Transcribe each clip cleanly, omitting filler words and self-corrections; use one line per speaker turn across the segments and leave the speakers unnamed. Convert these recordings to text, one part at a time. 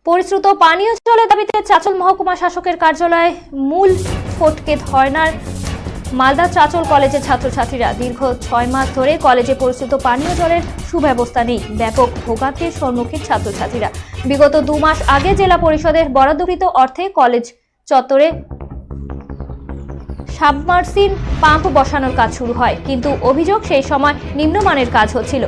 পরিশ্রুত পানীয় জলের দাবিতে চাঁচল মহকুমা শাসকের কার্যালয়ে মূল ফটকে ধর্নার মালদা চাঁচল কলেজের ছাত্রছাত্রীরা। দীর্ঘ 6 মাস ধরে কলেজে পরিশ্রুত পানীয় জলের সুব্যবস্থা নেই, ব্যাপক ভোগান্তির সম্মুখীন ছাত্রছাত্রীরা। বিগত 2 মাস আগে জেলা পরিষদের বরাদ্দকৃত অর্থে কলেজ চত্বরে সাবমার্সিল পাম্প বসানোর কাজ শুরু হয়, কিন্তু অভিযোগ সেই সময় নিম্নমানের কাজ হচ্ছিল।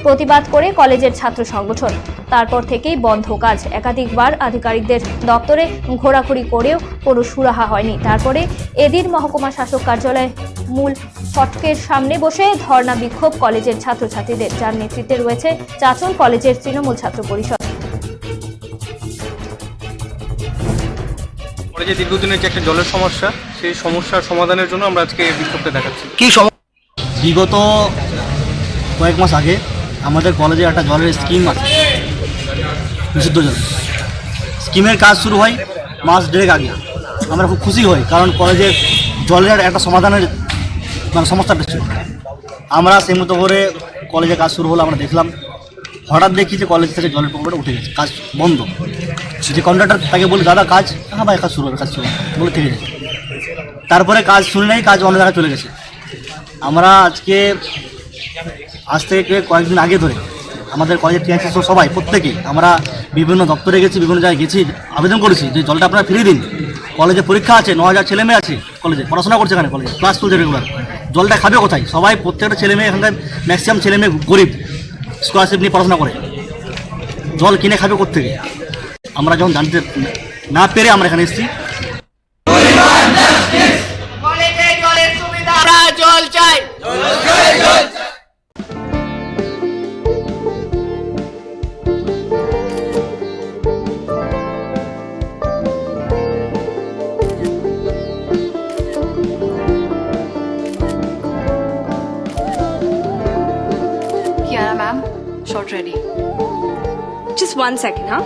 প্রতিবাদ করে কলেজের ছাত্র সংগঠন তারপর থেকেই বন্ধ কাজ। একাধিকবার আধিকারিকদের দপ্তরে ঘোরাঘুরি করেও কোনো সুরাহা হয়নি। তারপরে এদিন মহকুমা শাসক কার্যালয়ে মূল ফটকের সামনে বসে ধর্ণা বিক্ষোভ কলেজের ছাত্রছাত্রীদের, যার নেতৃত্বে রয়েছে চাঁচল কলেজের তৃণমূল ছাত্র পরিষদ।
কলেজে দীর্ঘদিনের যে একটা জলের সমস্যা, সেই সমস্যার সমাধানের জন্য আমরা আজকে এই বিক্ষোভটা দেখাচ্ছি।
বিগত কয়েক মাস আগে আমাদের কলেজে একটা জলের স্কিম আছে, বিশুদ্ধ জল স্কিমের কাজ শুরু হয় মাস দেড়েক আগে। আমরা খুব খুশি হই, কারণ কলেজে জলের একটা সমাধানের সমস্যাটা ছিল। আমরা সেই মতো করে কলেজে কাজ শুরু হলো। আমরা দেখলাম, হঠাৎ দেখি যে কলেজ থেকে জলের প্রকল্পটা উঠে গেছে, কাজ বন্ধ। যে কন্ট্রাক্টর তাকে বলি, দাদা কাজ, হ্যাঁ ভাই কাজ শুরু হবে, কাজ শুরু হবে বলে থেকে গেছে। তারপরে কাজ শুনে নেই, কাজ অন্য জায়গায় চলে গেছে। আমরা আজ থেকে কয়েকদিন আগে ধরে আমাদের কলেজের টিএসসি সবাই প্রত্যেকেই আমরা বিভিন্ন দপ্তরে গেছি, বিভিন্ন জায়গায় গেছি, আবেদন করেছি যে জলটা আপনারা ফিরিয়ে দিন। কলেজে পরীক্ষা আছে, 9000 ছেলে মেয়ে আছে কলেজে, পড়াশোনা করছে, এখানে কলেজে ক্লাস চলছে রেগুলার। জলটা খাবে কোথায়? সবাই প্রত্যেকটা ছেলে মেয়ে, এখানকার ম্যাক্সিমাম ছেলে মেয়ে গরিব, স্কলারশিপ নিয়ে পড়াশোনা করে, জল কিনে খাবে কোত্থেকে? আমরা যখন জানতে না পেরে আমরা এখানে এসেছি।
জল চাই।
Kiara ma'am, shot ready.
Just 1 second, huh?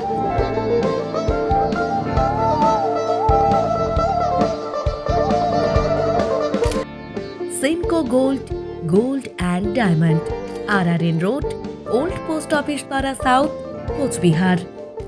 Simco Gold and Diamond, RRN Road, Old Post Office Para South, Coach Bihar.